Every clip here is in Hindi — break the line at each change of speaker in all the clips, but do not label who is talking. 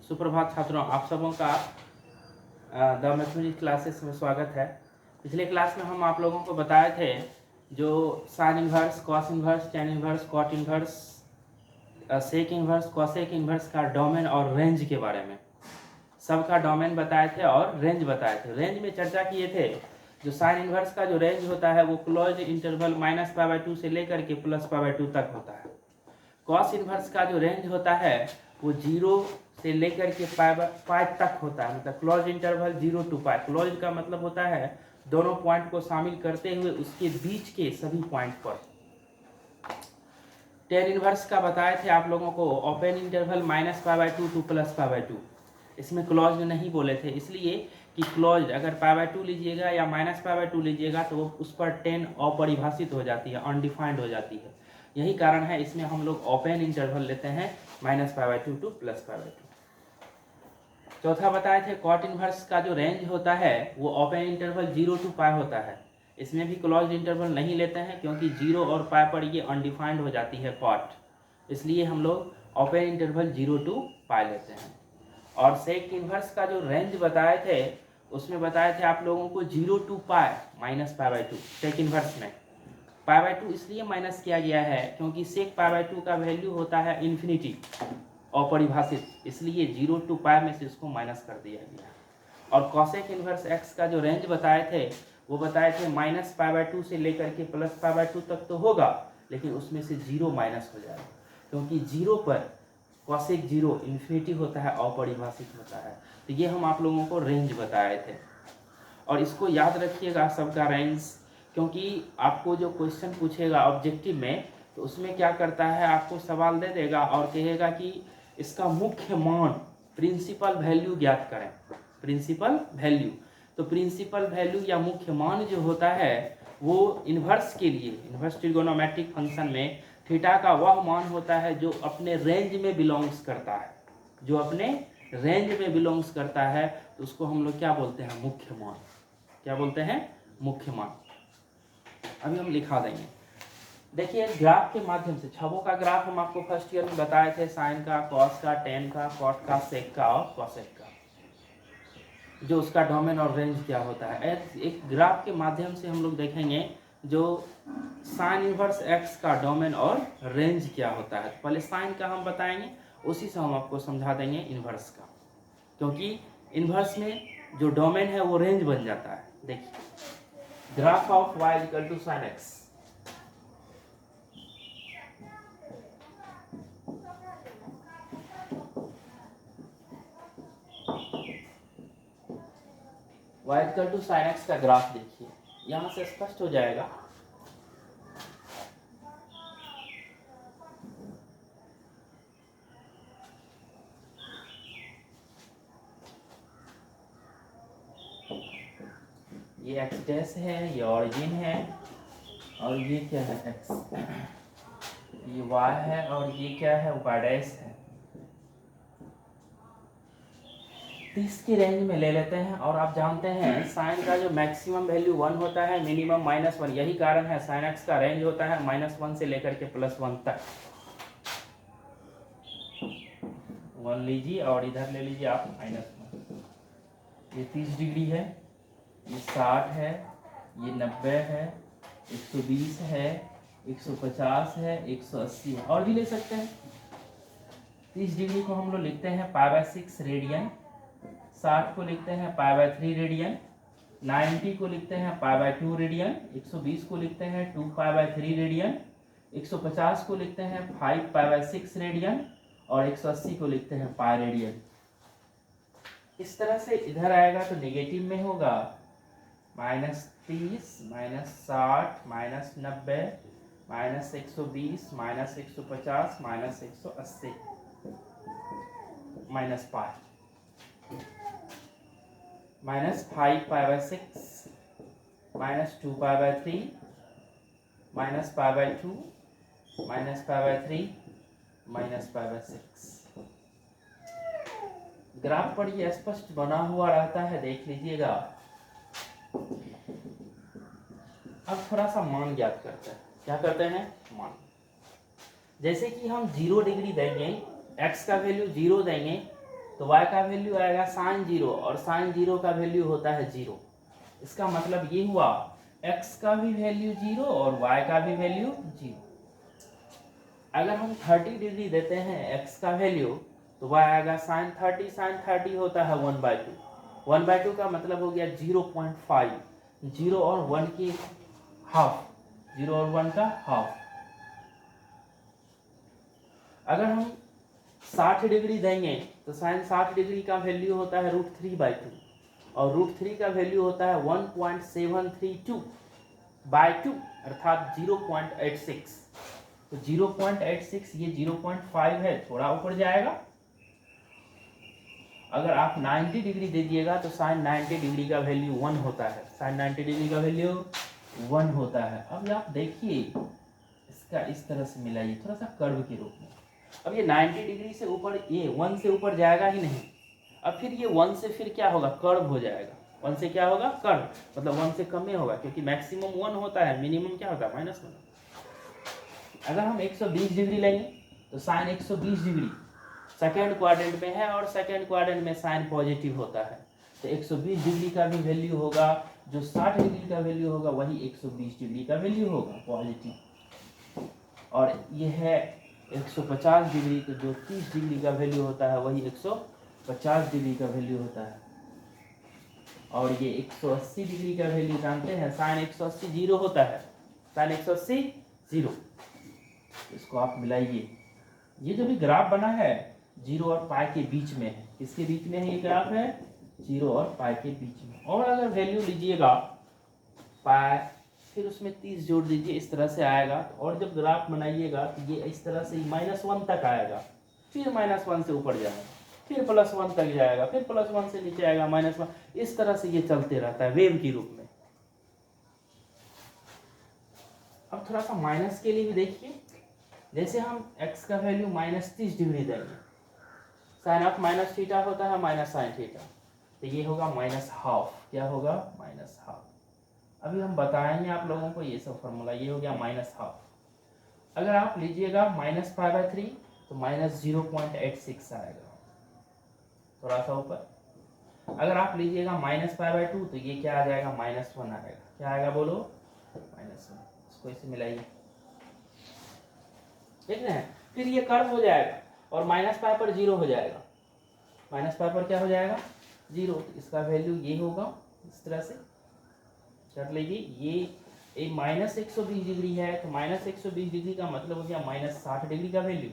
सुप्रभात छात्रों, आप सबों का द मैथमेटिक्स क्लासेस में स्वागत है। पिछले क्लास में हम आप लोगों को बताए थे जो sine inverse, cos inverse, tan inverse, cot inverse, sec inverse, cosec inverse का डोमेन और रेंज के बारे में सबका डोमेन बताए थे और रेंज बताए थे। रेंज में चर्चा किए थे जो साइन इन्वर्स का जो रेंज होता है वो क्लोज इंटरवल -π/2 से लेकर के +π/2 तक होता है। कॉस इन्वर्स का जो रेंज होता है वो 0 से लेकर के पाई तक होता है, मतलब क्लोज इंटरवल 0 to π। क्लोज का मतलब होता है दोनों पॉइंट को शामिल करते हुए उसके बीच के सभी पॉइंट पर। टेन इन्वर्स का बताए थे आप लोगों को ओपन इंटरवल -π/2 to +π/2। इसमें क्लोज नहीं बोले थे इसलिए कि क्लोज अगर π/2 लीजिएगा या -π/2 लीजिएगा तो वो उस पर 10 अपरिभाषित हो जाती है, अनडिफाइंड हो जाती है। यही कारण है इसमें हम लोग ओपन इंटरवल लेते हैं -π/2 to +π/2। चौथा बताए थे कॉट इन्वर्स का जो रेंज होता है वो ओपन इंटरवल 0 to π होता है। इसमें भी क्लोज इंटरवल नहीं लेते हैं क्योंकि 0 और π पर ये अनडिफाइंड हो जाती है कॉट, इसलिए हम लोग ओपन इंटरवल 0 to π लेते हैं। और सेक इन्वर्स का जो रेंज बताए थे उसमें बताए थे आप लोगों को 0 to π -π/2। सेक इन्वर्स में π/2 इसलिए माइनस किया गया है क्योंकि सेक π/2 का वैल्यू होता है इन्फिनिटी, अपरिभाषित, इसलिए 0 to π में से इसको माइनस कर दिया गया। और कॉसेक इन्वर्स एक्स का जो रेंज बताए थे वो बताए थे -π/2 से लेकर के +π/2 तक तो होगा, लेकिन उसमें से 0 माइनस हो जाएगा क्योंकि 0 पर कॉसेक 0 इन्फिनिटी होता है, अपरिभाषित होता है। तो ये हम आप लोगों को रेंज बताए थे और इसको याद रखिएगा सबका रेंज, क्योंकि आपको जो क्वेश्चन पूछेगा ऑब्जेक्टिव में तो उसमें क्या करता है, आपको सवाल दे देगा और कहेगा कि इसका मुख्य मान प्रिंसिपल वैल्यू ज्ञात करें। प्रिंसिपल वैल्यू, तो प्रिंसिपल वैल्यू या मुख्य मान जो होता है वो इन्वर्स के लिए, इन्वर्स ट्रिगोनोमेट्रिक फंक्शन में थीटा का वह मान होता है जो अपने रेंज में बिलोंग्स करता है। जो अपने रेंज में बिलोंग्स करता है तो उसको हम लोग क्या बोलते हैं, मुख्य मान। क्या बोलते हैं, मुख्य मान। अभी हम लिखा देंगे। देखिए ग्राफ के माध्यम से, छवों का ग्राफ हम आपको फर्स्ट ईयर में बताए थे, साइन का, कॉस का, टेन का, कॉट का, सेक का और कॉसेक का, जो उसका डोमेन और रेंज क्या होता है। एक ग्राफ के माध्यम से हम लोग देखेंगे जो साइन इन्वर्स एक्स का डोमेन और रेंज क्या होता है। पहले साइन का हम बताएंगे, उसी से हम आपको समझा देंगे इन्वर्स का, क्योंकि इन्वर्स में जो डोमेन है वो रेंज बन जाता है। देखिए graph of y equal to sine x, y equal to sine x का ग्राफ देखिए, यहाँ से स्पष्ट हो जाएगा। ये एक्स डैश है, ये ऑरिजिन है और ये क्या है, एक्स, ये y है और ये क्या है, y डैश है। तो इसकी रेंज में ले लेते हैं और आप जानते हैं साइन का जो मैक्सिमम वैल्यू 1 होता है, मिनिमम -1। यही कारण है साइन एक्स का रेंज होता है -1 से लेकर के +1 तक। 1 लीजिए और इधर ले लीजिए आप -1। ये 30 डिग्री है, ये 60 है, ये 90 है, 120 है, 150 है, 180 है, और भी ले सकते हैं। 30 डिग्री को हम लोग लिखते हैं π/6 रेडियन, 60 को लिखते हैं π/3 रेडियन, 90 को लिखते हैं π/2 रेडियन, 120 को लिखते हैं 2π/3 रेडियन, 150 को लिखते हैं 5π/6 रेडियन और 180 को लिखते हैं π रेडियन। इस तरह से इधर आएगा तो नेगेटिव में होगा -30, -60, -90, -120, -150, -180, -π, -5π/6, -2π/3, -π/2, -π/3, -π/6। ग्राफ पर ये स्पष्ट बना हुआ रहता है, देख लीजिएगा। अब थोड़ा सा मान ज्ञात करते हैं। क्या करते हैं, मान। जैसे कि हम 0 डिग्री देंगे, x का वैल्यू 0 देंगे तो y का वैल्यू आएगा साइन 0 और साइन 0 का वैल्यू होता है 0। इसका मतलब ये हुआ x का भी वैल्यू 0 और y का भी वैल्यू 0। अगर हम 30 डिग्री देते हैं x का वैल्यू तो y आएगा साइन 30, साइन 30 होता है 1/2। 1/2 का मतलब हो गया 0.5, 0 और 1 की हाफ, 0 और 1 का हाफ। अगर हम 60 डिग्री देंगे तो साइन 60 डिग्री का वैल्यू होता है √3/2 और √3 का वैल्यू होता है 1.732/2 अर्थात 0.86। तो 0.86 ये 0.5 है, थोड़ा ऊपर जाएगा। अगर आप 90 डिग्री दे दिएगा तो साइन 90 डिग्री का वैल्यू 1 होता है, साइन 90 डिग्री का वैल्यू 1 होता है। अब आप देखिए इसका इस तरह से मिलाइए थोड़ा सा कर्व के रूप में। अब ये 90 डिग्री से ऊपर, ये 1 से ऊपर जाएगा ही नहीं। अब फिर ये 1 से फिर क्या होगा, कर्व हो जाएगा। 1 से क्या होगा, कर्व, मतलब 1 से कम में होगा क्योंकि मैक्सिमम 1 होता है, मिनिमम क्या होता है -1। अगर हम 120 डिग्री लेंगे तो साइन 120 डिग्री सेकेंड क्वाड्रेंट में है और सेकेंड क्वाड्रेंट में साइन पॉजिटिव होता है। तो 120 डिग्री का भी वैल्यू होगा, जो 60 डिग्री का वैल्यू होगा वही 120 डिग्री का वैल्यू होगा पॉजिटिव। और ये है 150 डिग्री, तो जो 30 डिग्री का वैल्यू होता है वही 150 डिग्री का वैल्यू होता है। और ये 180 डिग्री का वैल्यू जानते हैं, साइन 180 जीरो होता है, साइन 180 जीरो। इसको आप मिलाइए। ये जो भी ग्राफ बना है 0 और पाई के बीच में है, किसके बीच में है ये ग्राफ है, 0 और पाई के बीच में। और अगर वैल्यू लीजिएगा पाई, फिर उसमें 30 जोड़ दीजिए, इस तरह से आएगा। और जब ग्राफ बनाइएगा तो ये इस तरह से -1 तक आएगा, फिर -1 से ऊपर जाएगा, फिर +1 तक जाएगा, फिर +1 से नीचे आएगा -1। इस तरह से ये चलते रहता है वेव के रूप में। अब थोड़ा सा माइनस के लिए भी देखिए, जैसे हम x का वैल्यू -30 डिग्री देंगे, साइन ऑफ माइनस थीटा होता है माइनस साइन थीटा, तो ये होगा -12। क्या होगा, -12। अभी हम बताएंगे आप लोगों को ये सब फॉर्मूला। ये हो गया -12। अगर आप लीजिएगा -π/3 तो -0.86 आएगा, थोड़ा सा ऊपर। अगर आप लीजिएगा -π/2 तो ये क्या आ जाएगा, -1 आएगा। क्या आएगा बोलो, -1। इसको इसे मिलाइए, देख रहे हैं। फिर ये कर्व हो जाएगा और -π पर 0 हो जाएगा, -π पर क्या हो जाएगा, 0। तो इसका वैल्यू ये होगा, इस तरह से कर लीजिए। ये -120 डिग्री है तो -120 डिग्री का मतलब हो गया -60 डिग्री का वैल्यू,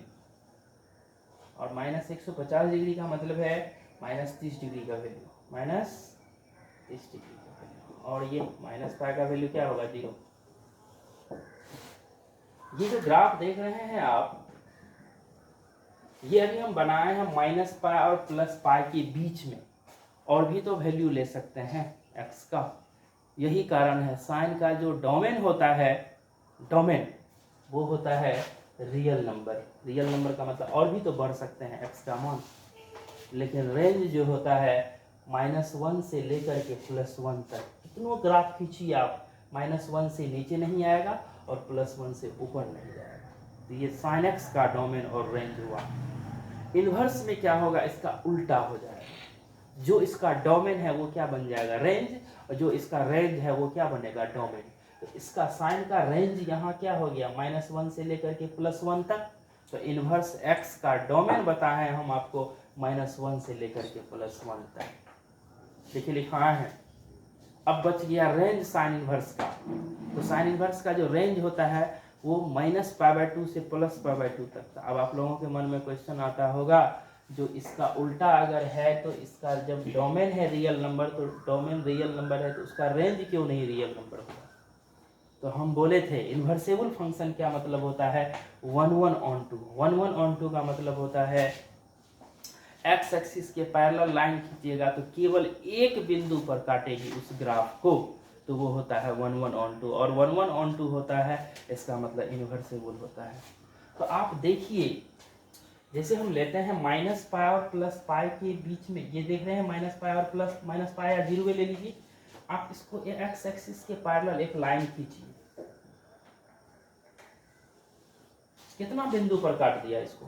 और -150 डिग्री का मतलब है -30 डिग्री का वैल्यू, -30 डिग्री का वैल्यू। और ये -π का वैल्यू क्या होगा, 0। ये जो ग्राफ देख रहे हैं आप, ये अभी हम बनाए हैं -π और +π के बीच में, और भी तो वैल्यू ले सकते हैं x का। यही कारण है साइन का जो डोमेन होता है, डोमेन वो होता है रियल नंबर। रियल नंबर का मतलब और भी तो बढ़ सकते हैं x का मान, लेकिन रेंज जो होता है -1 से लेकर के +1 तक। कितनों ग्राफ खींचिए आप, -1 से नीचे नहीं आएगा और +1 से ऊपर नहीं जाएगा। तो ये साइन x का डोमेन और रेंज हुआ। इन्वर्स में क्या होगा, इसका उल्टा हो जाएगा। जो इसका डोमेन है वो क्या बन जाएगा, रेंज, और जो इसका रेंज है वो क्या बनेगा, डोमेन। तो इसका साइन का रेंज यहाँ क्या हो गया, -1 से लेकर के +1 तक। तो इन्वर्स x का डोमेन बताए हम आपको -1 से लेकर के +1 तक। देखिए लिखा है। अब बच गया रेंज साइन इन्वर्स का। तो साइन इन्वर्स का जो रेंज होता है वो -π/2 से +π/2 तक। अब आप लोगों के मन में क्वेश्चन आता होगा, जो इसका उल्टा अगर है तो इसका जब डोमेन है रियल नंबर, तो डोमेन रियल नंबर है तो उसका रेंज क्यों नहीं रियल नंबर होगा। तो हम बोले थे इन्वर्सेबल फंक्शन क्या मतलब होता है, 1/1/2। 1/1/2 का मतलब होता है एक्स एक्सिस के पैरेलल लाइन खींचिएगा तो केवल एक बिंदु पर काटेगी उस ग्राफ को, तो वो होता है 1/1/2। और 1/1/2 होता है, इसका मतलब इन्वर्सेबल होता है। तो आप देखिए, जैसे हम लेते हैं -π और +π के बीच में, ये देख रहे हैं -π और -π या 0 ले लीजिए। आप इसको एक्स एक्सिस के पैरेलल एक लाइन खींचिए, कितना बिंदु पर काट दिया इसको,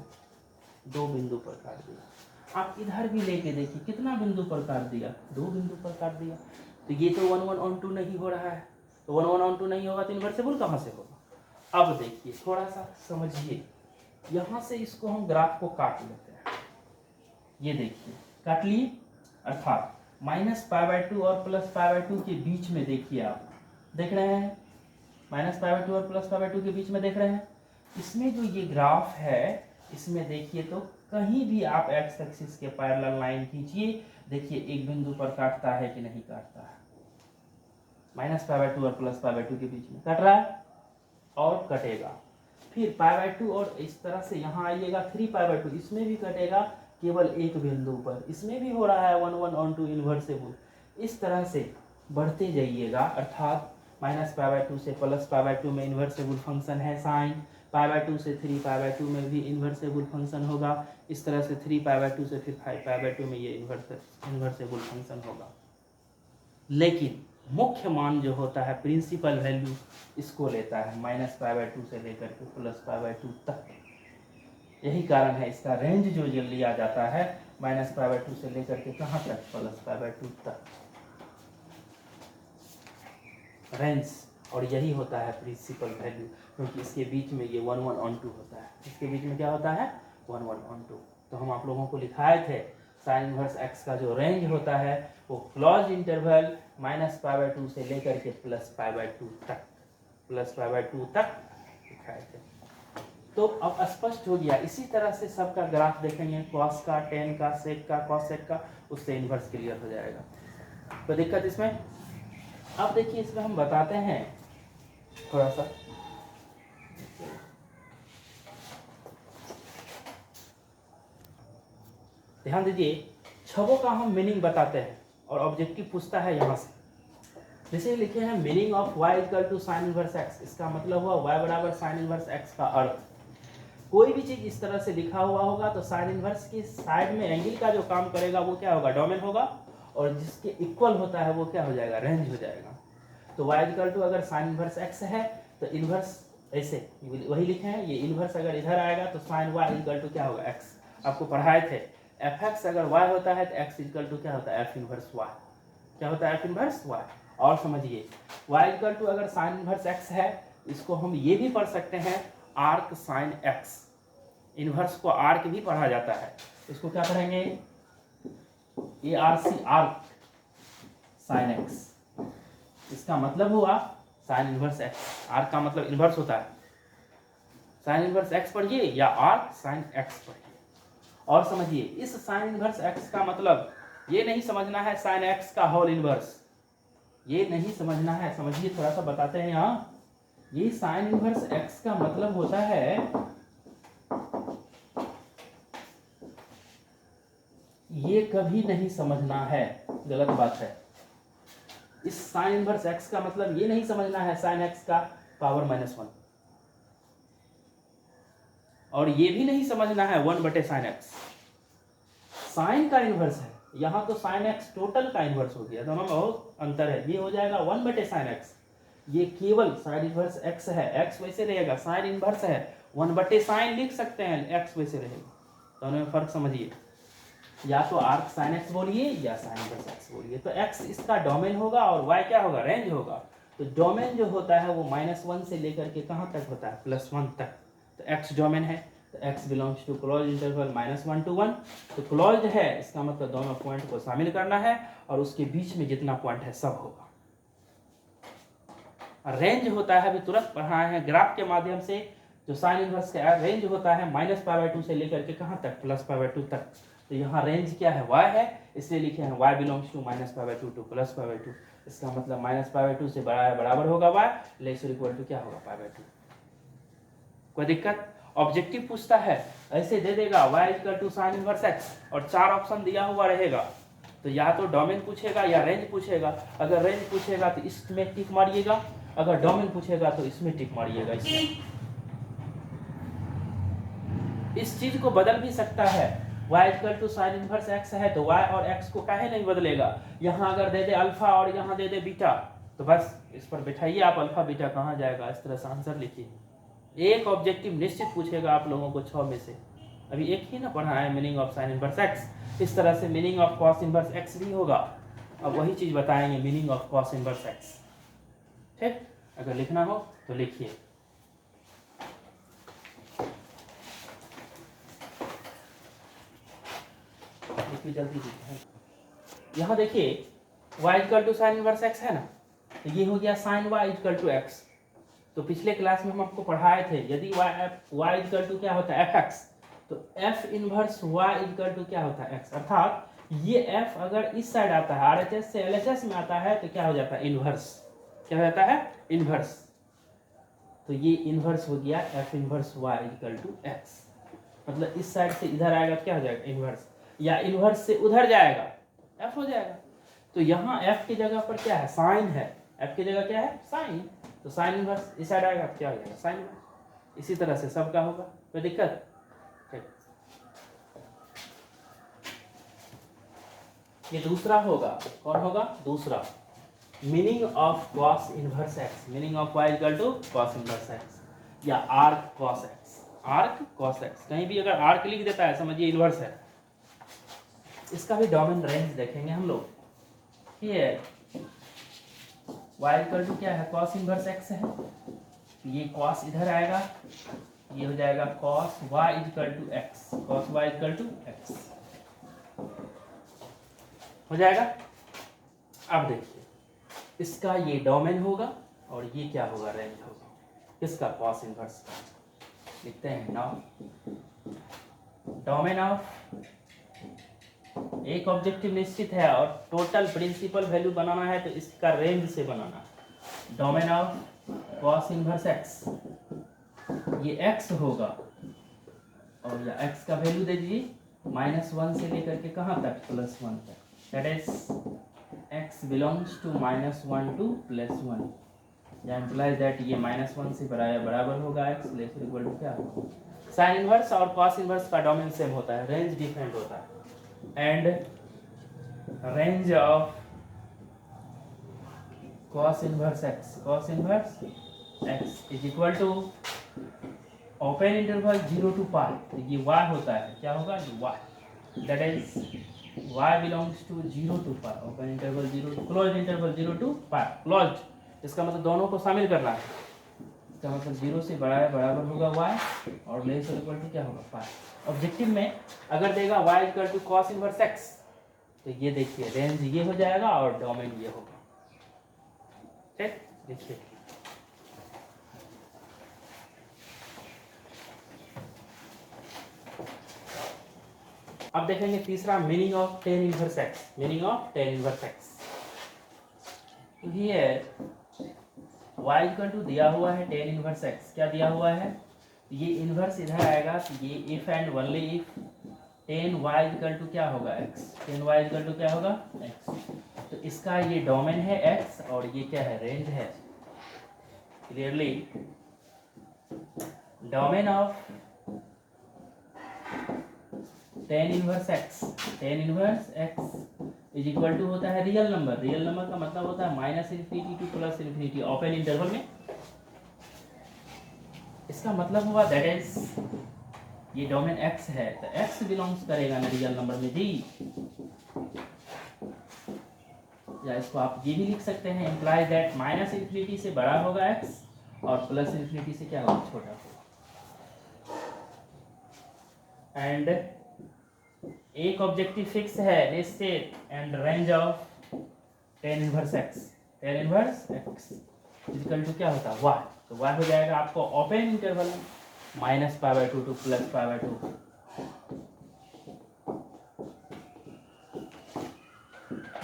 2 बिंदु पर काट दिया। आप इधर भी लेके देखिए कितना बिंदु पर काट दिया, 2 बिंदु पर काट दिया। तो ये तो 1 1 ऑन 2 नहीं हो रहा है, तो 1 1 ऑन 2 नहीं होगा तो इन्वर्सेबल कहाँ से होगा। अब देखिए थोड़ा सा समझिए, यहाँ से इसको हम ग्राफ को काट लेते हैं। ये देखिए काट लिए, अर्थात -π/2 और +π/2 के बीच में देखिए आप देख रहे हैं, -π/2 और +π/2 के बीच में देख रहे हैं। इसमें जो ये ग्राफ है इसमें देखिए तो कहीं भी आप एक्स एक्सिस के पैरेलल लाइन खींचिए, देखिए एक बिंदु पर काटता है कि नहीं काटता है। -π/2 और +π/2 के बीच में कट रहा है और कटेगा। फिर π/2 और इस तरह से यहाँ आइएगा 3π/2, इसमें भी कटेगा केवल एक बिंदु पर, इसमें भी हो रहा है 1 1 ऑन 2 इन्वर्सेबल। इस तरह से बढ़ते जाइएगा, अर्थात -π/2 से +π/2 में इन्वर्सेबल फंक्शन है साइन, π/2 से 3π/2 में भी इन्वर्सेबल फंक्शन होगा, इस तरह से 3π/2 से फिर 5π/2 में ये इन्वर्सेबल फंक्शन होगा। लेकिन मुख्य मान जो होता है प्रिंसिपल वैल्यू, इसको लेता है -π/2 से लेकर के +π/2 तक। यही कारण है इसका रेंज जो लिया जाता है -π/2 से लेकर के कहाँ तक, +π/2 तक रेंज। और यही होता है प्रिंसिपल वैल्यू, क्योंकि इसके बीच में ये 1 1 ऑन 2 होता है। इसके बीच में क्या होता है, 1 1 ऑन 2। तो हम आप लोगों को लिखाए थे साइन इनवर्स एक्स का जो रेंज होता है वो क्लोज इंटरवल -π/2 से लेकर के +π/2 तक, +π/2 तक लिखाए थे। तो अब स्पष्ट हो गया। इसी तरह से सबका ग्राफ देखेंगे, कॉस का, टेन का, सेक का, कॉसेक का, उससे इन्वर्स क्लियर हो जाएगा। तो दिक्कत इसमें, अब देखिए इसमें हम बताते हैं थोड़ा सा, ध्यान दीजिए, छवों का हम मीनिंग बताते हैं और ऑब्जेक्टिव पूछता है यहाँ से। जैसे लिखे हैं meaning of y = sin inverse x, इसका मतलब हुआ y = sin इनवर्स x का अर्थ। कोई भी चीज इस तरह से लिखा हुआ होगा तो साइन इनवर्स की साइड में एंगल का जो काम करेगा वो क्या होगा, डोमेन होगा, और जिसके इक्वल होता है वो क्या हो जाएगा, रेंज हो जाएगा। तो y = अगर साइन इनवर्स x है तो इनवर्स ऐसे वही लिखे हैं, ये इनवर्स अगर इधर आएगा तो साइन y = क्या होगा, x। आपको पढ़ाए थे fx अगर y होता है तो x = क्या होता है, f इनवर्स y। क्या होता है, f इनवर्स y। और समझिए y = अगर साइन इनवर्स x है, इसको हम ये भी पढ़ सकते हैं आर्क साइन x। इनवर्स को आर्क भी पढ़ा जाता है, इसको क्या पढ़ेंगे, ARC, आर्क साइन x। इसका मतलब हुआ साइन इनवर्स x। आर्क का मतलब इनवर्स होता है, साइन इनवर्स x पढ़िए या आर्क साइन x पढ़िए। और समझिए इस साइन इनवर्स x का मतलब ये नहीं समझना है साइन x का होल इनवर्स, ये नहीं समझना है। समझिए थोड़ा सा बताते हैं यहाँ, ये साइन इनवर्स x का मतलब होता है, ये कभी नहीं समझना है, गलत बात है। इस साइन इनवर्स x का मतलब ये नहीं समझना है साइन x का पावर -1, और ये भी नहीं समझना है 1/sin x। साइन का इनवर्स है, यहाँ तो साइन x टोटल का इनवर्स हो गया, दोनों में बहुत अंतर है। ये हो जाएगा 1/sin x, ये केवल साइन इनवर्स x है, x वैसे रहेगा, साइन इनवर्स है 1/sin लिख सकते हैं, x वैसे रहेगा। दोनों में फर्क समझिए, या तो आर्क साइन x बोलिए या साइन इनवर्स x बोलिए। तो x इसका डोमेन होगा और y क्या होगा, रेंज होगा। तो डोमेन जो होता है वो -1 से लेकर के कहाँ तक होता है, +1 तक। तो x डोमेन है, तो x belongs to close interval -1 to 1। तो क्लोज है इसका मतलब दोनों पॉइंट को शामिल करना है और उसके बीच में जितना पॉइंट है सब होगा। रेंज होता है, अभी तुरंत पढ़ाए हैं ग्राफ के माध्यम से, जो साइन इनवर्स का रेंज होता है -π/2 से लेकर के कहाँ तक, +π/2 तक। तो यहाँ रेंज क्या है, y है, इसलिए लिखे हैं y बिलोंग्स टू -π/2 to +π/2। इसका मतलब -π/2 से बराबर होगा y, लेस और इक्वल टू क्या होगा, π/2। कोई दिक्कत, ऑब्जेक्टिव पूछता है ऐसे दे देगा y = sin इनवर्स x और 4 ऑप्शन दिया हुआ रहेगा, तो या तो डोमेन पूछेगा या रेंज पूछेगा। अगर रेंज पूछेगा तो इसमें टिक मारिएगा, अगर डोमेन पूछेगा तो इसमें टिक मारिएगा। इस चीज को बदल भी सकता है, y = sin इनवर्स x है तो y और x को काहे नहीं बदलेगा। यहाँ अगर दे दे अल्फा और यहाँ दे दे बीटा, तो बस इस पर बैठाइए आप, अल्फा बीटा कहाँ जाएगा, इस तरह से आंसर लिखिए। एक ऑब्जेक्टिव निश्चित पूछेगा आप लोगों को 6 में से, अभी एक ही ना पढ़ा है meaning of sine inverse x, इस तरह से meaning of cos inverse x भी होगा। अब वही चीज़ बताएंगे meaning of cos inverse x. ठीक, अगर लिखना हो तो लिखिए। जल्दी यहाँ देखिए y equal to sine inverse x है ना, तो ये हो गया sine y equal to x. तो पिछले क्लास में हम आपको पढ़ाए थे यदि y इक्वल टू क्या होता है fx, तो f inverse y equal to क्या होता है x, अर्थात ये f अगर इस साइड आता है RHS से LHS में आता है तो क्या हो जाता है इनवर्स, क्या हो जाता है इनवर्स। तो ये इनवर्स हो गया f inverse y equal to x, मतलब इस साइड से इधर आएगा तो क्या हो जाएगा इनवर्स, या इनवर्स से उधर जाएगा f हो जाएगा। तो यहाँ f की जगह पर क्या है साइन है, f की जगह क्या है साइन, तो साइन इनवर्स इस साइड आएगा क्या हो जाएगा साइन इनवर्स। इसी तरह से सबका होगा, कोई दिक्कत। ये दूसरा होगा, कौन होगा दूसरा, meaning of cos inverse X, meaning of y equal to cos inverse X या arc cos X, arc cos X. कहीं भी अगर आर्क लिख देता है समझिए इनवर्स है। इसका भी डोमेन रेंज देखेंगे हम लोग। ये y इक्वल टू क्या है कॉस इनवर्स एक्स है, ये कॉस इधर आएगा, ये हो जाएगा cos y equal to x, cos y equal to x हो जाएगा। अब देखिए इसका ये डोमेन होगा और ये क्या होगा रेंज होगा, किसका कॉस इनवर्स का। लिखते हैं नाउ डोमेन ऑफ, एक ऑब्जेक्टिव निश्चित है और टोटल प्रिंसिपल वैल्यू बनाना है तो इसका रेंज से बनाना है। Domain of cos inverse x, ये एक्स होगा और या एक्स का वैल्यू दे दीजिए -1 से लेकर के कहाँ तक +1 तक, that is x belongs to -1 to +1, या इम्प्लाइज दैट ये -1 से बराबर होगा x लेस इक्वल टू क्या होगा। साइन इनवर्स और कॉस इनवर्स का डोमेन सेम होता है, रेंज डिफरेंट होता है। And range of cos inverse x is equal to open interval 0 to पाई, तो ये y होता है, क्या होगा ये y, that is y belongs to 0 to पाई, open interval 0 to close interval 0 to पाई, क्लोज इसका मतलब दोनों को शामिल करना है, इसका मतलब 0 से बराबर होगा y और लेस इक्वल टू क्या होगा पाई। ऑब्जेक्टिव में अगर देगा y equal to cos inverse x, तो ये देखिए रेंज ये हो जाएगा और डोमेन ये होगा। ठीक, देखिए अब देखेंगे तीसरा meaning of tan inverse X, meaning of tan inverse x. ये y इक्वल टू दिया हुआ है टेन इनवर्स एक्स, क्या दिया हुआ है, ये इनवर्स इधर आएगा तो ये if and only if tan y equal to क्या होगा x, tan y equal to क्या होगा x, तो इसका ये डोमेन है x और ये क्या है रेंज है। Clearly domain of tan inverse x is equal to होता है रियल नंबर, रियल नंबर का मतलब होता है -∞ टू +∞ ओपन इंटरवल में। इसका मतलब हुआ दैट इज ये डोमेन x है तो x बिलोंग्स करेगा ना रियल नंबर में जी, या इसको आप ये भी लिख सकते हैं इम्प्लाई दैट -∞ से बड़ा होगा x और +∞ से क्या होगा छोटा होगा। एंड एक ऑब्जेक्टिव फिक्स है निश्चित and range of tan inverse x, tan inverse x equal to क्या होता है y, तो y हो जाएगा आपको open interval -π/2 to +π/2,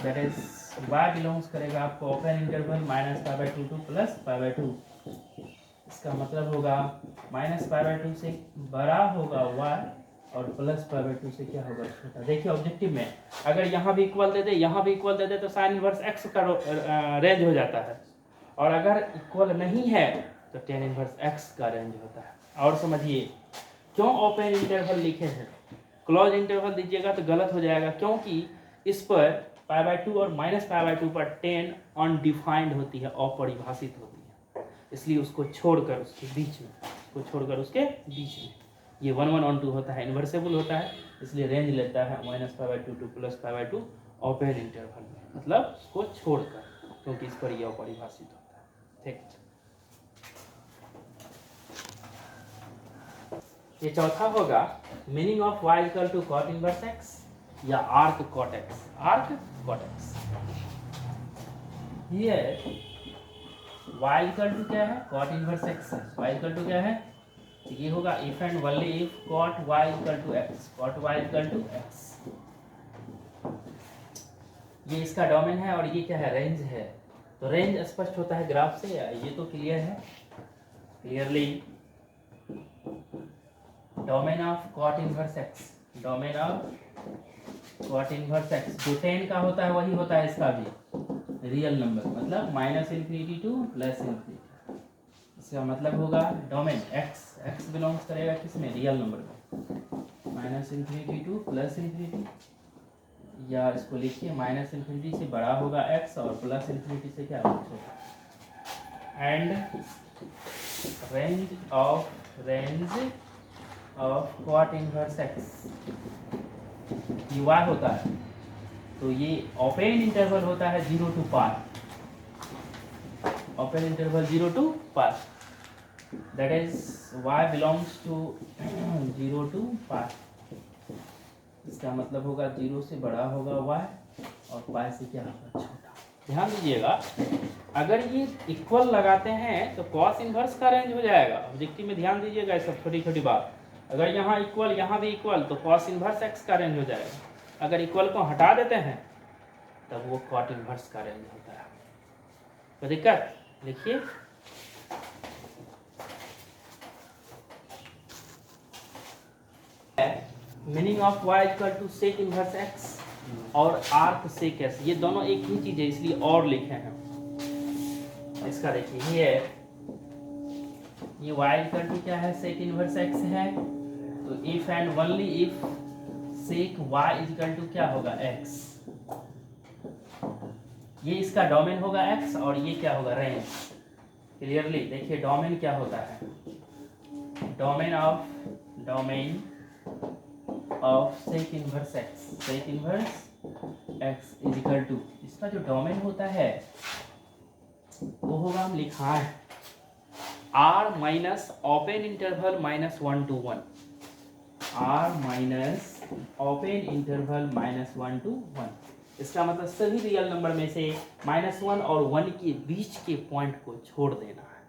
that is y belongs करेगा आपको ओपन इंटरवल -π/2 टू +π/2। इसका मतलब होगा -π/2 से बड़ा होगा y और +π/2 से क्या होगा छोटा। देखिए ऑब्जेक्टिव में अगर यहाँ भी इक्वल दे दे यहाँ भी इक्वल दे दे तो साइन इनवर्स x का रेंज हो जाता है, और अगर इक्वल नहीं है तो टेन इनवर्स x का रेंज होता है। और समझिए क्यों ओपन इंटरवल लिखे हैं, क्लोज इंटरवल दीजिएगा तो गलत हो जाएगा, क्योंकि इस पर π/2 और -π/2 पर टेन अनडिफाइंड होती है, अपरिभाषित होती है, इसलिए उसको छोड़कर उसके बीच में, उसको छोड़कर उसके बीच में ये 1 1 ऑन 2 होता है, इन्वर्सेबल होता है, इसलिए रेंज लेता है -π/2 to +π/2 ओपन इंटरवल में, मतलब उसको छोड़कर, क्योंकि इस पर यह परिभाषित होता है। ठीक, ये चौथा होगा meaning of y equal to cot inverse x या arc cot x। Arc cot x ये y इक्वल टू क्या है, cot इनवर्स x है। y इक्वल टू क्या है, ये होगा if and only if cot y equal to x, cot y equal to x। ये इसका डोमेन है और ये क्या है, रेंज है। तो रेंज स्पष्ट होता है ग्राफ से, ये तो क्लियर है, clearly domain of cot inverse x, domain of cot inverse x जो 10 का होता है वही होता है इसका भी, रियल नंबर, मतलब -∞ टू +∞। इसका मतलब होगा डोमेन x बिलोंग्स करेगा किसमें, रियल नंबर में, -∞ टू +∞, या इसको लिखिए -∞ से बड़ा होगा x और +∞ से क्या होगा, छोटा। And range of cot inverse x ये y होता है, तो ये ओपन इंटरवल होता है 0 to पार, ओपन इंटरवल 0 to पार, that is y belongs to 0 to पार। इसका मतलब होगा 0 से बड़ा होगा y और पाई से क्या होगा, छोटा। ध्यान दीजिएगा, अगर ये इक्वल लगाते हैं तो cos इनवर्स का रेंज हो जाएगा। ऑब्जेक्टिव में ध्यान दीजिएगा, ये सब छोटी छोटी बात। अगर यहाँ इक्वल, यहाँ भी इक्वल, तो cos इनवर्स x का रेंज हो जाएगा। अगर इक्वल को हटा देते हैं तब वो cot इनवर्स का रेंज होता है। कोई दिक्कत, लिखिए meaning of y equal to sec inverse x और आर्क सेक s, ये दोनों एक ही चीज है इसलिए और लिखे हैं। इसका देखिए ये y इक्वल टू क्या है, सेक इनवर्स x है, तो if and only if sec y equal to क्या होगा, x। ये इसका डोमेन होगा x और ये क्या होगा, रेंज। क्लियरली देखिए डोमेन क्या होता है, domain of sec inverse x, sec inverse x is equal to, इसका जो डोमेन होता है वो होगा, हम लिखा है r minus open interval -1 to 1, r minus open interval -1 to 1। इसका मतलब सभी रियल नंबर में से -1 और 1 के बीच के पॉइंट को छोड़ देना है।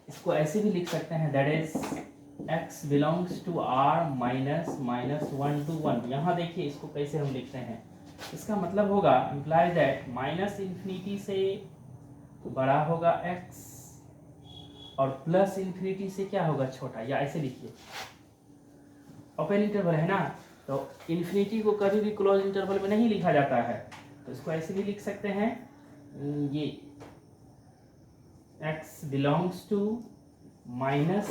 इसको ऐसे भी लिख सकते हैं, that is x belongs to r minus -1 to 1। यहाँ देखिए इसको कैसे हम लिखते हैं, इसका मतलब होगा इम्प्लाई दैट -∞ से बड़ा होगा x और +∞ से क्या होगा, छोटा। या ऐसे लिखिए, ओपन इंटरवल है ना, तो इन्फिनिटी को कभी भी क्लोज इंटरवल में नहीं लिखा जाता है, तो इसको ऐसे भी लिख सकते हैं, ये x बिलोंग्स टू -∞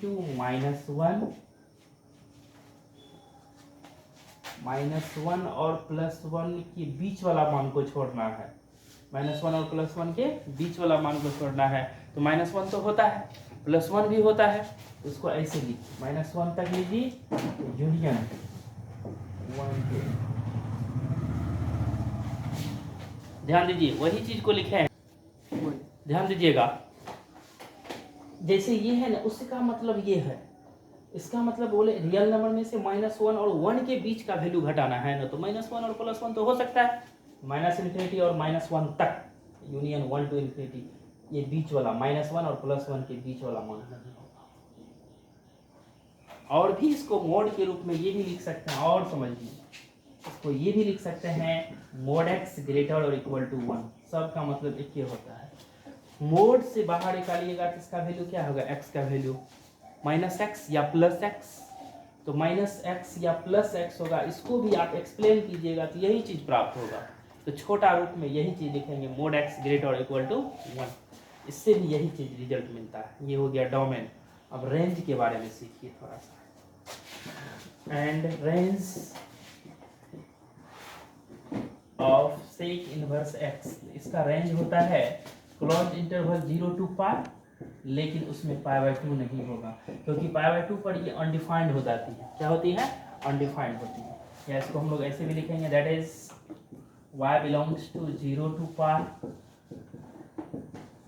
to -1 और +1 के बीच वाला मान को छोड़ना है, -1 और +1 के बीच वाला मान को छोड़ना है। तो -1 तो होता है, +1 भी होता है, तो इसको ऐसे लिखिए, -1 तक लीजिए, यूनियन 1 के। ध्यान दीजिए वही चीज को लिखे हैं, ध्यान दीजिएगा, जैसे ये है ना, उसका मतलब ये है, इसका मतलब बोले रियल नंबर में से -1 और 1 के बीच का वैल्यू घटाना है ना, तो -1 और +1 तो हो सकता है, -∞ और -1 तक, यूनियन 1 to ∞, ये बीच वाला -1 और +1 के बीच वाला मान नहीं होगा। और भी इसको मोड के रूप में ये भी लिख सकते हैं, और समझिए इसको ये भी लिख सकते हैं, मोड x ग्रेटर और इक्वल टू 1, सब का मतलब एक ही होता है। मोड से बाहर निकालिएगा तो इसका वैल्यू क्या होगा, x का वैल्यू -x या +x, तो -x या +x होगा, इसको भी आप एक्सप्लेन कीजिएगा तो यही चीज प्राप्त होगा। तो छोटा रूप में यही चीज लिखेंगे, मोड x ग्रेटर और इक्वल टू 1, इससे भी यही चीज रिजल्ट मिलता है। ये हो गया डोमेन। अब रेंज के बारे में सीखिए थोड़ा सा। And range of sec inverse x, इसका रेंज होता है क्लोज इंटरवल 0 to पार लेकिन उसमें π/2 नहीं होगा, क्योंकि π/2 पर ये अनडिफाइंड हो जाती है। क्या होती है? अनडिफाइंड होती है। या इसको हम लोग ऐसे भी लिखेंगे, that is y belongs to 0 to π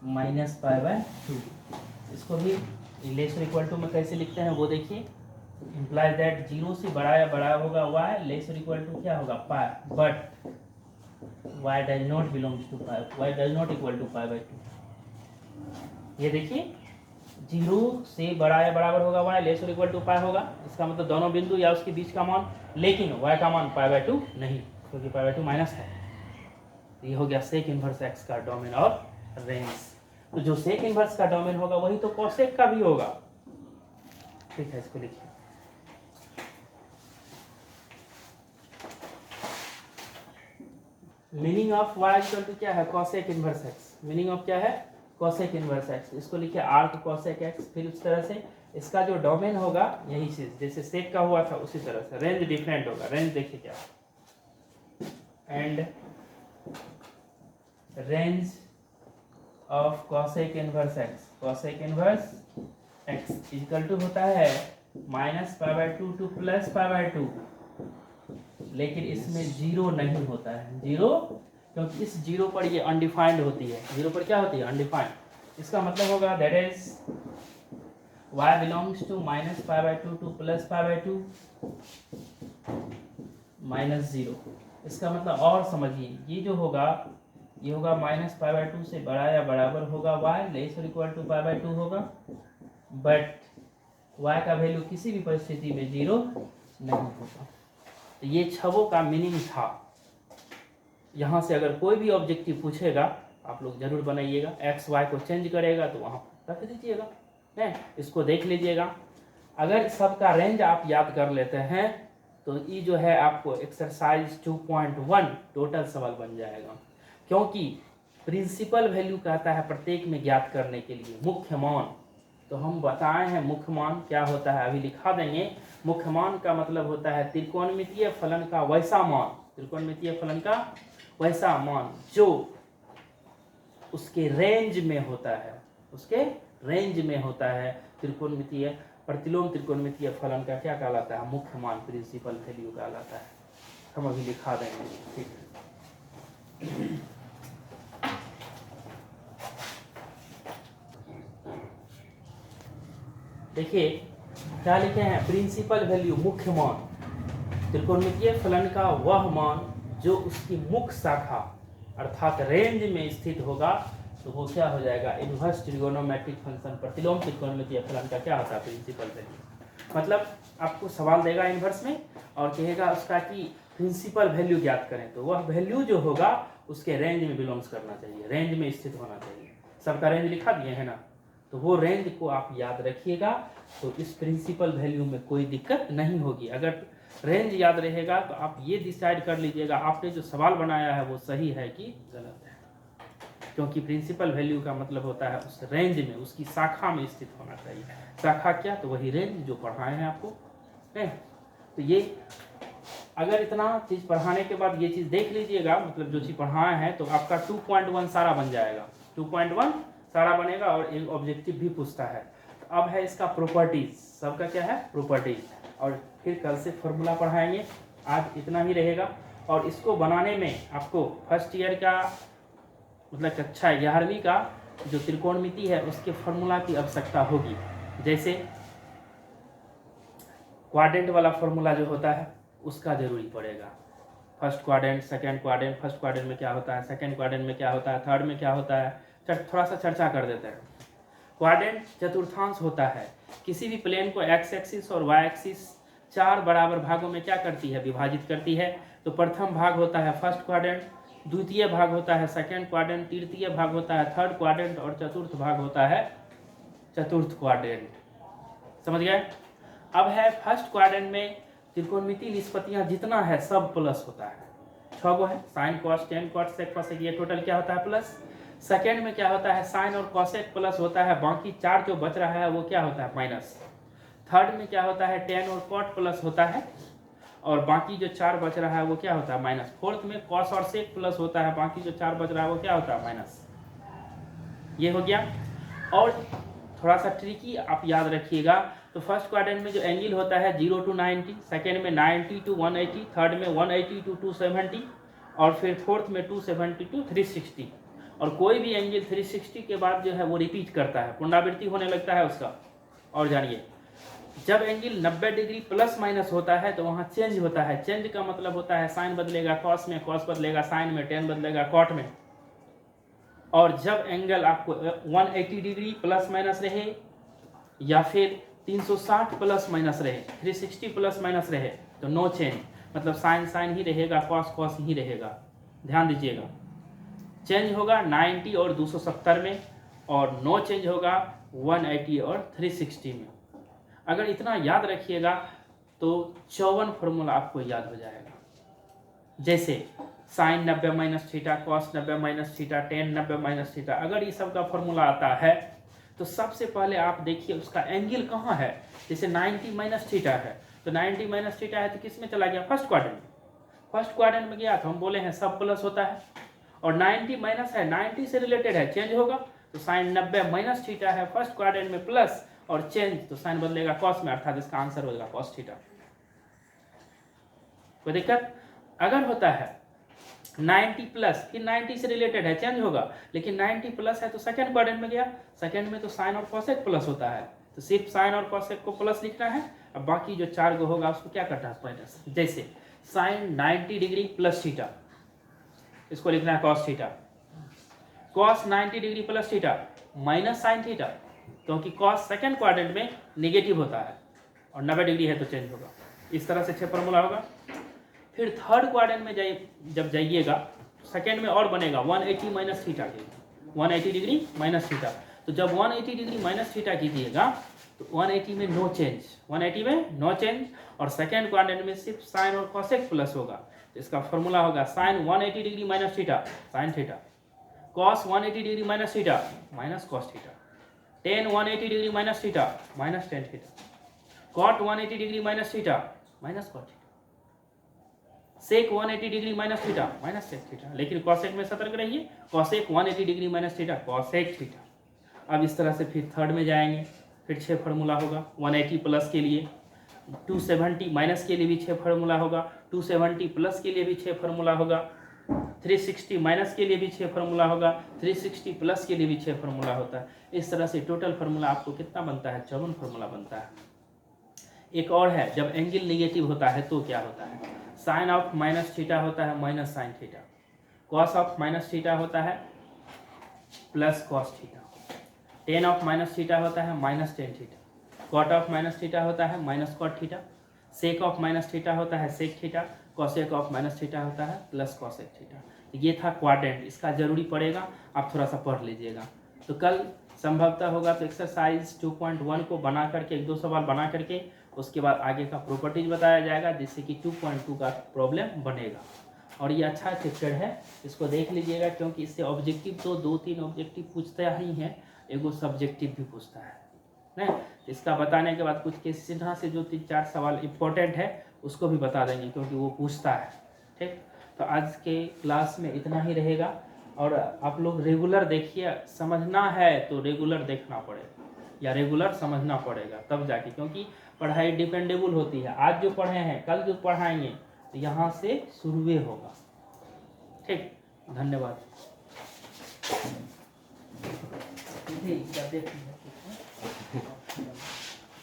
minus π/2। इसको भी लेस और इक्वल टू में कैसे लिखते हैं वो देखिए, इम्प्लाइज दैट 0 से बड़ा या बड़ा होगा y, लेस और इक्वल टू क्या होगा π, but y does not belongs to π, y does not equal to π/2। ये देखिए 0 से बड़ा या बराबर होगा y, लेस और इक्वल टू π होगा, इसका मतलब दोनों बिंदु या उसके बीच का मान, लेकिन y का मान π/2 नहीं, क्योंकि π/2 माइनस है। ये हो गया सेक इनवर्स x का डोमेन और रेंज। तो जो सेक इनवर्स का डोमेन होगा वही तो कोसेक का भी होगा। ठीक है, इसको लिखिए। Meaning of y equal to क्या है? Cosec inverse x। Meaning of क्या है? Cosec inverse x। इसको लिखिए आर्क कोसेक x। फिर उस तरह से इसका जो डोमेन होगा यही चीज जैसे सेक का हुआ था उसी तरह से। रेंज डिफरेंट होगा। रेंज देखिए क्या, and range of cosec inverse x, cosec inverse x equal to होता है -π/2 टू +π/2, लेकिन इसमें 0 नहीं होता है। 0 क्योंकि इस 0 पर ये अनडिफाइंड होती है। 0 पर क्या होती है? अनडिफाइंड। इसका मतलब होगा that is y belongs to -π/2 to +π/2 -0। इसका मतलब और समझिए, ये जो होगा ये होगा -π/2 से बड़ा या बराबर होगा y, लेस और इक्वल टू π/2 होगा, बट y का वैल्यू किसी भी परिस्थिति में 0 नहीं होगा। तो ये छवों का मीनिंग था। यहाँ से अगर कोई भी ऑब्जेक्टिव पूछेगा आप लोग जरूर बनाइएगा, एक्स वाई को चेंज करेगा तो वहाँ रख दीजिएगा, है इसको देख लीजिएगा। अगर सबका रेंज आप याद कर लेते हैं तो ये जो है आपको एक्सरसाइज 2.1 टोटल सवाल बन जाएगा, क्योंकि प्रिंसिपल वैल्यू कहता है प्रत्येक में ज्ञात करने के लिए मुख्य मान। तो हम बताए हैं मुख्य मान क्या होता है, अभी लिखा देंगे। मुख्य मान का मतलब होता है त्रिकोणमितीय फलन का वैसा मान, त्रिकोणमितीय फलन का वैसा मान जो उसके रेंज में होता है, उसके रेंज में होता है। त्रिकोणमितीय प्रतिलोम त्रिकोणमितीय फलन का क्या कहलाता है? मुख्य मान, प्रिंसिपल वैल्यू कहलाता है। हम अभी लिखा देंगे, ठीक है। देखिए क्या लिखे हैं? प्रिंसिपल वैल्यू, मुख्य मान। त्रिकोणमितीय फलन का वह मान जो उसकी मुख्य शाखा अर्थात रेंज में स्थित होगा, तो वो क्या हो जाएगा? इनवर्स ट्रिगोनोमेट्रिक फंक्शन, प्रतिलोम त्रिकोणमितीय फलन का क्या होता है? Principal value. मतलब आपको सवाल देगा इनवर्स में और कहेगा उसका कि प्रिंसिपल वैल्यू ज्ञात करें, तो वह वैल्यू जो होगा उसके रेंज में बिलोंग्स करना चाहिए, रेंज में स्थित होना चाहिए। सबका रेंज लिखा दिए है ना, तो वो रेंज को आप याद रखिएगा, तो इस प्रिंसिपल वैल्यू में कोई दिक्कत नहीं होगी। अगर रेंज याद रहेगा तो आप ये डिसाइड कर लीजिएगा आपने जो सवाल बनाया है वो सही है कि गलत है, क्योंकि प्रिंसिपल वैल्यू का मतलब होता है उस रेंज में, उसकी शाखा में स्थित होना चाहिए। शाखा क्या? तो वही रेंज जो पढ़ाए हैं आपको, है। तो ये अगर इतना चीज़ पढ़ाने के बाद ये चीज़ देख लीजिएगा, मतलब जो चीज़ पढ़ाए हैं, तो आपका 2.1 सारा बन जाएगा। 2.1 सारा बनेगा और एक ऑब्जेक्टिव भी पूछता है। तो अब है इसका प्रॉपर्टीज, सबका क्या है? प्रॉपर्टीज। और फिर कल से फॉर्मूला पढ़ाएंगे, आज इतना ही रहेगा। और इसको बनाने में आपको फर्स्ट ईयर का मतलब कक्षा 11वीं का जो त्रिकोणमिति है उसके फॉर्मूला की आवश्यकता होगी। जैसे क्वाड्रेंट वाला फॉर्मूला जो होता है उसका जरूरी पड़ेगा। First quadrant, second quadrant, first quadrant में क्या होता है, सेकंड क्वाड्रेंट में क्या होता है, थर्ड में क्या होता है, थोड़ा सा चर्चा कर देते हैं। क्वाड्रेंट चतुर्थांश होता है। किसी भी प्लेन को एक्स एक्सिस और वाई एक्सिस 4 बराबर भागों में क्या करती है? विभाजित करती है। तो प्रथम भाग होता है फर्स्ट क्वाड्रेंट, द्वितीय भाग होता है सेकंड क्वाड्रेंट, तृतीय भाग होता है थर्ड क्वाड्रेंट और चतुर्थ भाग होता है चतुर्थ क्वाड्रेंट। समझ गए? अब है फर्स्ट क्वाड्रेंट में त्रिकोणमितीय निष्पत्तियां जितना है सब प्लस होता है, 6 गो है, sine cos tan cot sec cosec, ये टोटल क्या होता है? प्लस। सेकेंड में क्या होता है? साइन और कॉसेक प्लस होता है, बाकी 4 जो बच रहा है वो क्या होता है? माइनस। थर्ड में क्या होता है? टेन और कॉट प्लस होता है और बाकी जो 4 बच रहा है वो क्या होता है? माइनस। फोर्थ में कॉस और सेक प्लस होता है, बाकी जो 4 बच रहा है वो क्या होता है? माइनस। ये हो गया। और थोड़ा सा ट्रिकी आप याद रखिएगा, तो फर्स्ट क्वाड्रेंट में जो एंगल होता है 0 to 90, सेकेंड में 90 to 180, थर्ड में 180 to 270 और फिर फोर्थ में 270 to 360। और कोई भी एंगल 360 के बाद जो है वो रिपीट करता है, पुनरावृत्ति होने लगता है उसका। और जानिए, जब एंगल 90 डिग्री प्लस माइनस होता है तो वहाँ चेंज होता है। चेंज का मतलब होता है साइन बदलेगा कॉस में, कॉस बदलेगा साइन में, टेन बदलेगा कॉट में। और जब एंगल आपको 180 डिग्री प्लस माइनस रहे या फिर 360 प्लस माइनस रहे, 360 प्लस माइनस रहे, तो नो चेंज, मतलब साइन साइन ही रहेगा, कॉस कॉस ही रहेगा। ध्यान दीजिएगा, चेंज होगा 90 और 270 में, और नो चेंज होगा 180 और 360 में। अगर इतना याद रखिएगा तो 54 फॉर्मूला आपको याद हो जाएगा। जैसे sine 90 minus theta, cos 90 minus theta, tan 90 minus theta, अगर ये सब का फॉर्मूला आता है तो सबसे पहले आप देखिए उसका एंगल कहाँ है। जैसे 90 माइनस थीटा है, तो 90 माइनस थीटा है तो किस में चला गया, फर्स्ट क्वाड्रेंट में। फर्स्ट क्वाड्रेंट में गया तो हम बोले हैं सब प्लस होता है, और 90 माइनस है, 90 से रिलेटेड है, चेंज होगा, तो साइन 90 माइनस थीटा है फर्स्ट क्वाड्रेंट में प्लस, और चेंज तो साइन बदलेगा कॉस में, अर्थात इसका आंसर हो जाएगा कॉस थीटा। कोई दिक्कत? अगर होता है 90 प्लस, फिर 90 से रिलेटेड है, चेंज होगा, लेकिन 90 प्लस है तो सेकंड क्वाड्रेंट में गया, सेकंड में तो साइन और कॉसेक प्लस होता है, तो सिर्फ साइन और कॉसेक को प्लस लिखना है। अब बाकी जो 4 गो होगा उसको क्या करना है माइनस। जैसे साइन 90 डिग्री प्लस थीटा, इसको लिखना है cos theta. Cos 90 degree plus theta minus sine theta, क्योंकि कॉस सेकंड क्वाड्रेंट में नेगेटिव होता है और 90 डिग्री है तो चेंज होगा। इस तरह से 6 फॉर्मूला होगा। फिर थर्ड क्वाड्रेंट में जब जाइएगा, सेकंड में और बनेगा 180 माइनस थीटा के, 180 डिग्री माइनस थीटा। तो जब 180 डिग्री माइनस थीटा कीजिएगा तो 180 में नो चेंज, 180 में नो चेंज, और सेकंड क्वाड्रेंट में सिर्फ साइन और कॉसेक प्लस होगा। तो इसका फॉर्मूला होगा sine 180 degree minus theta sine theta, cos 180 degree minus theta minus cos theta, tan 180 degree minus theta minus tan theta, cot 180 degree minus theta minus cot theta, sec 180 degree minus theta minus sec theta. लेकिन कॉसेक में सतर्क रहिए, cosec 180 degree minus theta cosec theta. अब इस तरह से फिर थर्ड में जाएंगे, फिर 6 फार्मूला होगा। 180 प्लस के लिए, 270 माइनस के लिए भी 6 फार्मूला होगा, 270 प्लस के लिए भी 6 फार्मूला होगा, 360 माइनस के लिए भी 6 फार्मूला होगा, 360 प्लस के लिए भी 6 फार्मूला होता है। इस तरह से टोटल फार्मूला आपको कितना बनता है, 54 फार्मूला बनता है। एक और है, जब एंगल नेगेटिव होता है तो क्या होता है, साइन ऑफ माइनस थीटा होता है minus sine theta, cos of minus theta होता है plus cos theta, tan of minus theta होता है minus tan theta, cot of minus theta होता है minus cot theta, sec of minus theta होता है sec theta, cosec of minus theta होता है प्लस कॉसेक थीटा। तो ये था क्वाड्रेंट, इसका जरूरी पड़ेगा, आप थोड़ा सा पढ़ लीजिएगा। तो कल संभवतः होगा तो एक्सरसाइज 2.1 को बना करके 1-2 सवाल बना करके उसके बाद आगे का प्रॉपर्टीज बताया जाएगा, जिससे कि 2.2 का प्रॉब्लम बनेगा। और ये अच्छा चैप्टर है, इसको देख लीजिएगा, क्योंकि इससे ऑब्जेक्टिव तो 2-3 ऑब्जेक्टिव पूछता ही है, एगो सब्जेक्टिव भी पूछता है नहीं। इसका बताने के बाद कुछ किस तरह से जो 3-4 सवाल इम्पोर्टेंट है उसको भी बता देंगे, क्योंकि वो पूछता है। ठीक, तो आज के क्लास में इतना ही रहेगा, और आप लोग रेगुलर देखिए, समझना है तो रेगुलर देखना पड़ेगा या रेगुलर समझना पड़ेगा तब जाके, क्योंकि पढ़ाई डिपेंडेबल होती है। आज जो पढ़े हैं कल जो पढ़ाएंगे तो यहाँ से शुरुए होगा। ठीक, धन्यवाद।